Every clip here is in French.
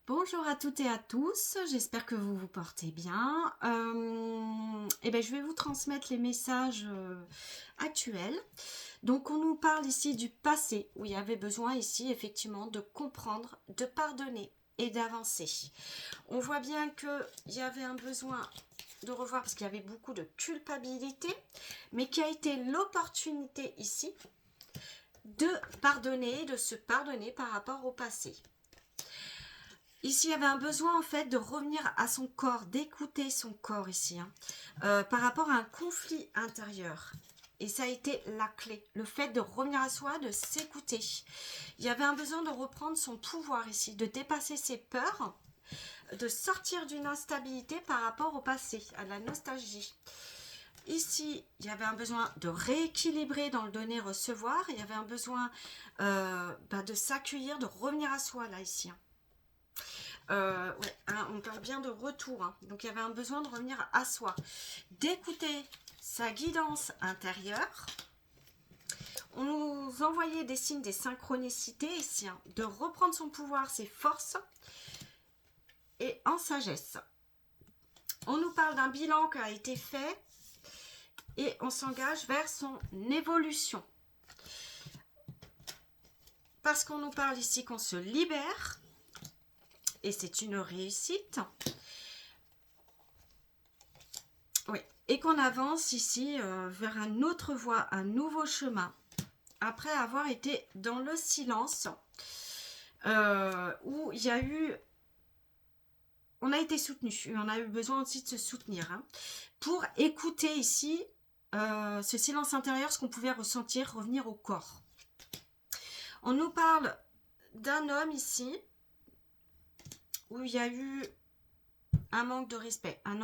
Bonjour à toutes et à tous, j'espère que vous vous portez bien. Je vais vous transmettre les messages actuels. Donc on nous parle ici du passé, où il y avait besoin ici effectivement de comprendre, de pardonner et d'avancer. On voit bien qu'il y avait un besoin de revoir parce qu'il y avait beaucoup de culpabilité, mais qui a été l'opportunité ici de pardonner, de se pardonner par rapport au passé. Ici, il y avait un besoin en fait de revenir à son corps, d'écouter son corps ici, par rapport à un conflit intérieur. Et ça a été la clé, le fait de revenir à soi, de s'écouter. Il y avait un besoin de reprendre son pouvoir ici, de dépasser ses peurs, de sortir d'une instabilité par rapport au passé, à la nostalgie. Ici, il y avait un besoin de rééquilibrer dans le donner-recevoir. Il y avait un besoin de s'accueillir, de revenir à soi là ici. On parle bien de retour, hein. Donc il y avait un besoin de revenir à soi, d'écouter sa guidance intérieure. On nous envoyait des signes, des synchronicités ici, hein, de reprendre son pouvoir, ses forces et en sagesse. On nous parle d'un bilan qui a été fait et on s'engage vers son évolution. Parce qu'on nous parle ici qu'on se libère. Et c'est une réussite. Oui. Et qu'on avance ici vers une autre voie, un nouveau chemin. Après avoir été dans le silence, où il y a eu... On a été soutenu. On a eu besoin aussi de se soutenir. Hein, pour écouter ici ce silence intérieur, ce qu'on pouvait ressentir, revenir au corps. On nous parle d'un homme ici, où il y a eu un manque de respect, un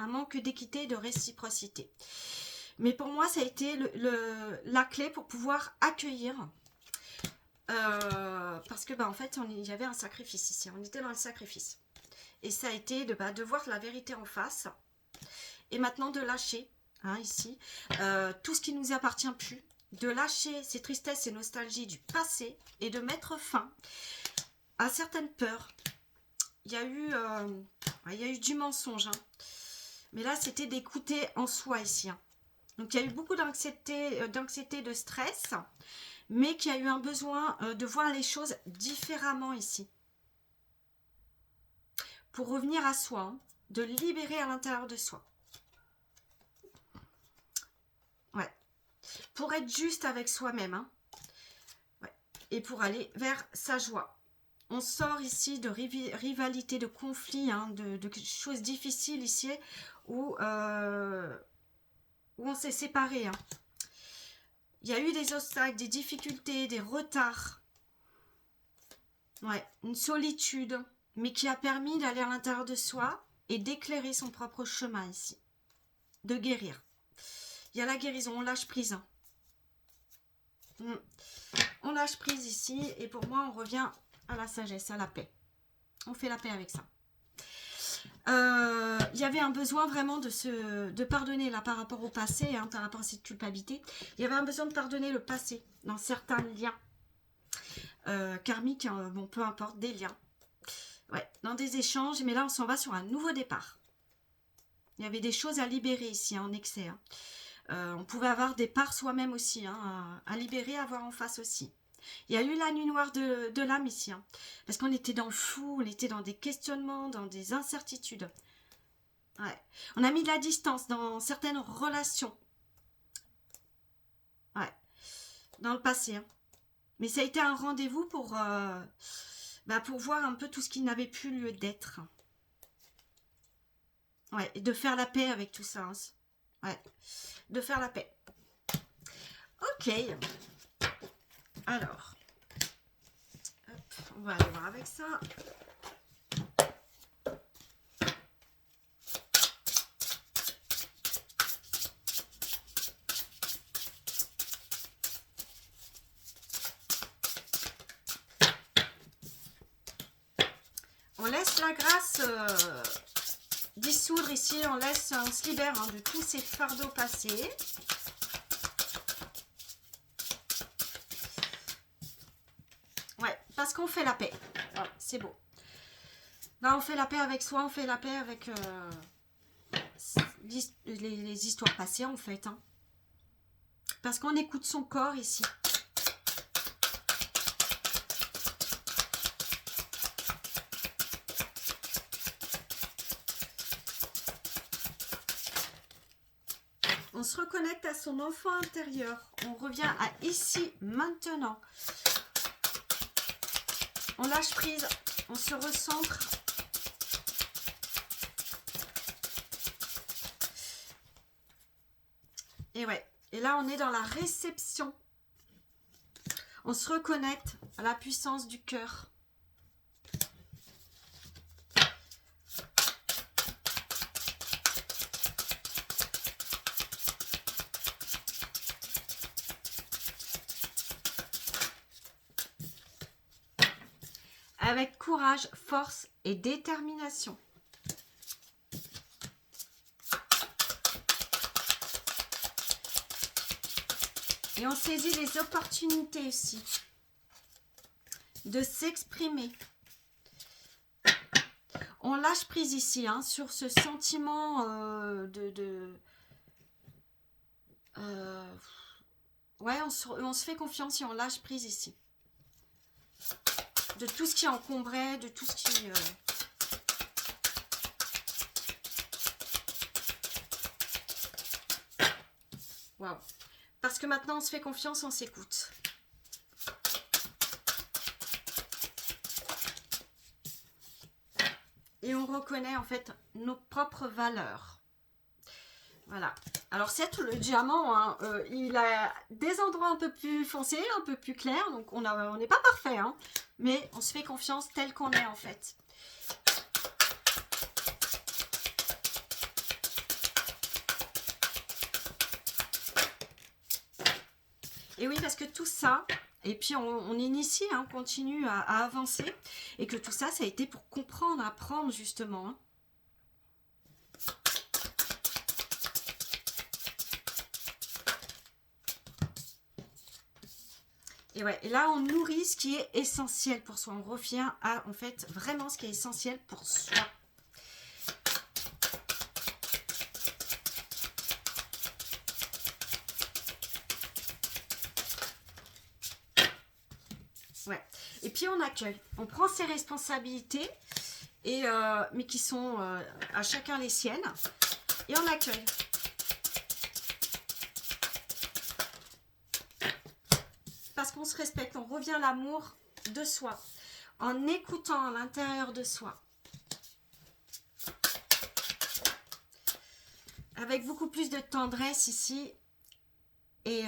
manque d'équité et de réciprocité. Mais pour moi, ça a été la clé pour pouvoir accueillir. Parce que, en fait, il y avait un sacrifice ici. On était dans le sacrifice. Et ça a été de voir la vérité en face. Et maintenant de lâcher, hein, ici, tout ce qui ne nous appartient plus. De lâcher ces tristesses et nostalgies du passé. Et de mettre fin à certaines peurs. Il y a eu du mensonge. Hein. Mais là, c'était d'écouter en soi ici. Hein. Donc, il y a eu beaucoup d'anxiété, de stress, mais qu'il y a eu un besoin de voir les choses différemment ici. Pour revenir à soi, hein, de libérer à l'intérieur de soi. Ouais. Pour être juste avec soi-même. Hein. Ouais. Et pour aller vers sa joie. On sort ici de rivalité, de conflits, hein, de choses difficiles ici, où on s'est séparés. Hein. Il y a eu des obstacles, des difficultés, des retards. Ouais, une solitude, mais qui a permis d'aller à l'intérieur de soi et d'éclairer son propre chemin ici. De guérir. Il y a la guérison, on lâche prise. Hein. On lâche prise ici, et pour moi, on revient à la sagesse, à la paix. On fait la paix avec ça. Il y avait un besoin vraiment de pardonner là par rapport au passé, hein, par rapport à cette culpabilité. Il y avait un besoin de pardonner le passé dans certains liens karmiques, hein, bon, peu importe, des liens. Ouais, dans des échanges, mais là on s'en va sur un nouveau départ. Il y avait des choses à libérer ici, hein, en excès. Hein. On pouvait avoir des parts soi-même aussi, hein, à libérer, à avoir en face aussi. Il y a eu la nuit noire de l'âme ici, hein, parce qu'on était dans le flou, on était dans des questionnements, dans des incertitudes. Ouais. On a mis de la distance dans certaines relations. Ouais. Dans le passé. Hein. Mais ça a été un rendez-vous pour voir un peu tout ce qui n'avait plus lieu d'être. Ouais. Et de faire la paix avec tout ça. Hein. Ouais. De faire la paix. Ok. Alors. Hop, on va aller voir avec ça. On laisse la grâce dissoudre ici, on se libère hein, de tous ces fardeaux passés. Ouais, parce qu'on fait la paix. Voilà, c'est beau. Là, on fait la paix avec soi, on fait la paix avec les histoires passées, en fait. Hein. Parce qu'on écoute son corps ici. On se reconnecte à son enfant intérieur. On revient à ici, maintenant. On lâche prise, on se recentre. Et ouais, et là on est dans la réception. On se reconnecte à la puissance du cœur. Avec courage, force et détermination. Et on saisit les opportunités aussi de s'exprimer. On lâche prise ici hein, sur ce sentiment ouais, on se fait confiance et on lâche prise ici. De tout ce qui encombrait, de tout ce qui... Waouh. Parce que maintenant, on se fait confiance, on s'écoute. Et on reconnaît en fait nos propres valeurs. Voilà. Alors certes, le diamant, hein, il a des endroits un peu plus foncés, un peu plus clairs. Donc on n'est pas parfait, hein, mais on se fait confiance tel qu'on est en fait. Et oui, parce que tout ça, et puis on initie, hein, on continue à avancer, et que tout ça, ça a été pour comprendre, apprendre justement. Hein. Et ouais, et là, on nourrit ce qui est essentiel pour soi. On revient à, en fait, vraiment ce qui est essentiel pour soi. Ouais. Et puis on accueille, on prend ses responsabilités, et, mais qui sont à chacun les siennes, et on accueille. Parce qu'on se respecte, on revient à l'amour de soi, en écoutant à l'intérieur de soi. Avec beaucoup plus de tendresse ici, et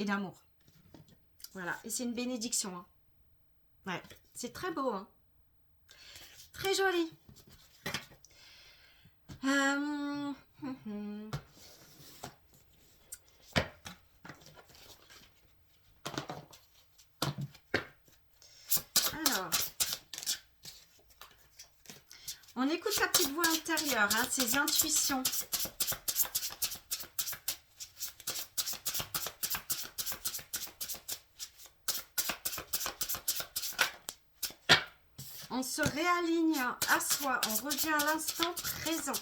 d'amour. Voilà, et c'est une bénédiction. Hein. Ouais, c'est très beau, hein. Très joli. Alors, on écoute sa petite voix intérieure, hein, ses intuitions. On se réaligne à soi, on revient à l'instant présent.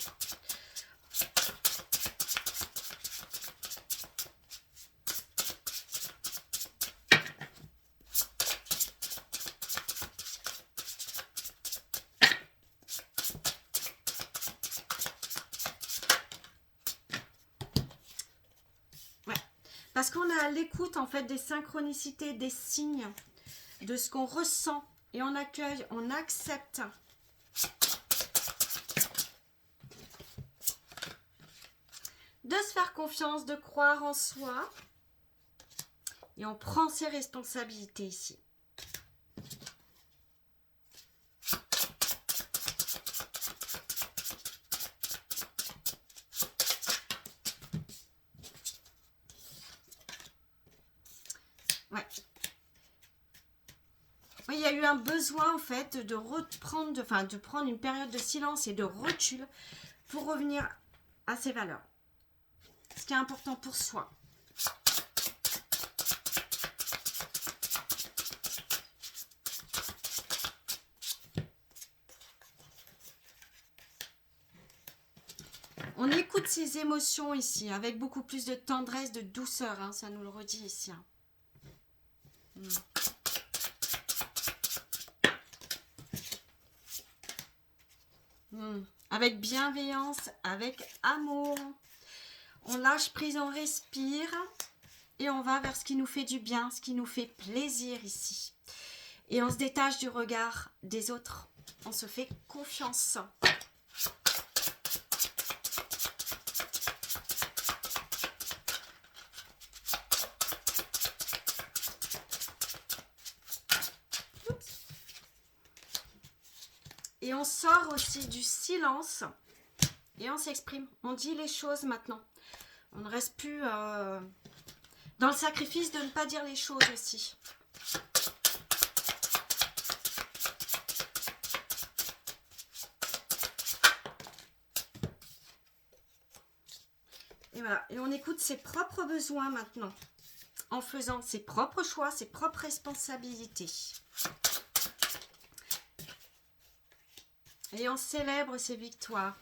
Ouais. Parce qu'on a l'écoute en fait des synchronicités, des signes, de ce qu'on ressent. Et on accueille, on accepte. De se faire confiance, de croire en soi. Et on prend ses responsabilités ici. Ouais. Il y a eu un besoin en fait de reprendre, de prendre une période de silence et de recul pour revenir à ses valeurs. Ce qui est important pour soi. On écoute ses émotions ici, avec beaucoup plus de tendresse, de douceur, hein, ça nous le redit ici. Hein. Avec bienveillance, avec amour. On lâche prise, on respire. Et on va vers ce qui nous fait du bien, ce qui nous fait plaisir ici. Et on se détache du regard des autres. On se fait confiance. Et on sort aussi du silence. Et on s'exprime. On dit les choses maintenant. On ne reste plus dans le sacrifice de ne pas dire les choses aussi. Et voilà. Et on écoute ses propres besoins maintenant. En faisant ses propres choix, ses propres responsabilités. Et on célèbre ses victoires.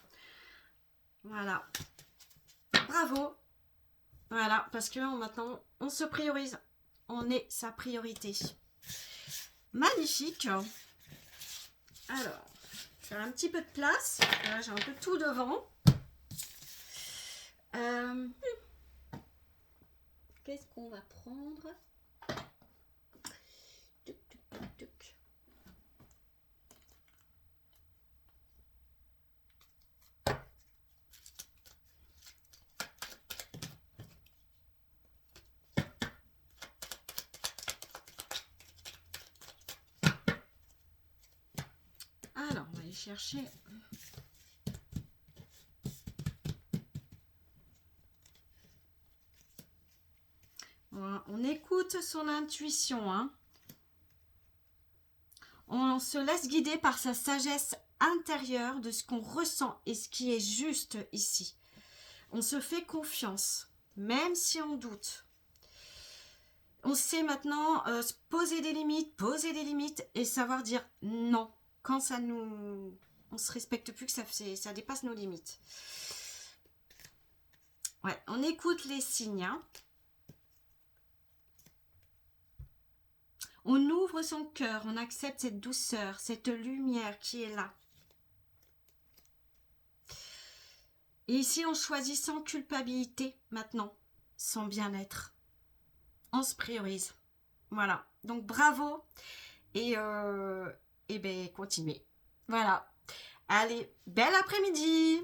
Voilà. Bravo. Voilà, parce que maintenant, on se priorise. On est sa priorité. Magnifique. Alors, faire un petit peu de place. Là, j'ai un peu tout devant. Qu'est-ce qu'on va prendre? Tuc, tuc, tuc, tuc. Alors, on va aller chercher. Voilà, on écoute son intuition. Hein. On se laisse guider par sa sagesse intérieure de ce qu'on ressent et ce qui est juste ici. On se fait confiance, même si on doute. On sait maintenant se poser des limites et savoir dire non. Quand ça nous... On se respecte plus, que ça dépasse nos limites. Ouais, on écoute les signes. Hein. On ouvre son cœur, on accepte cette douceur, cette lumière qui est là. Et ici, on choisit sans culpabilité maintenant, son bien-être. On se priorise. Voilà. Donc, bravo. Et ben, continuez. Voilà. Allez, bel après-midi.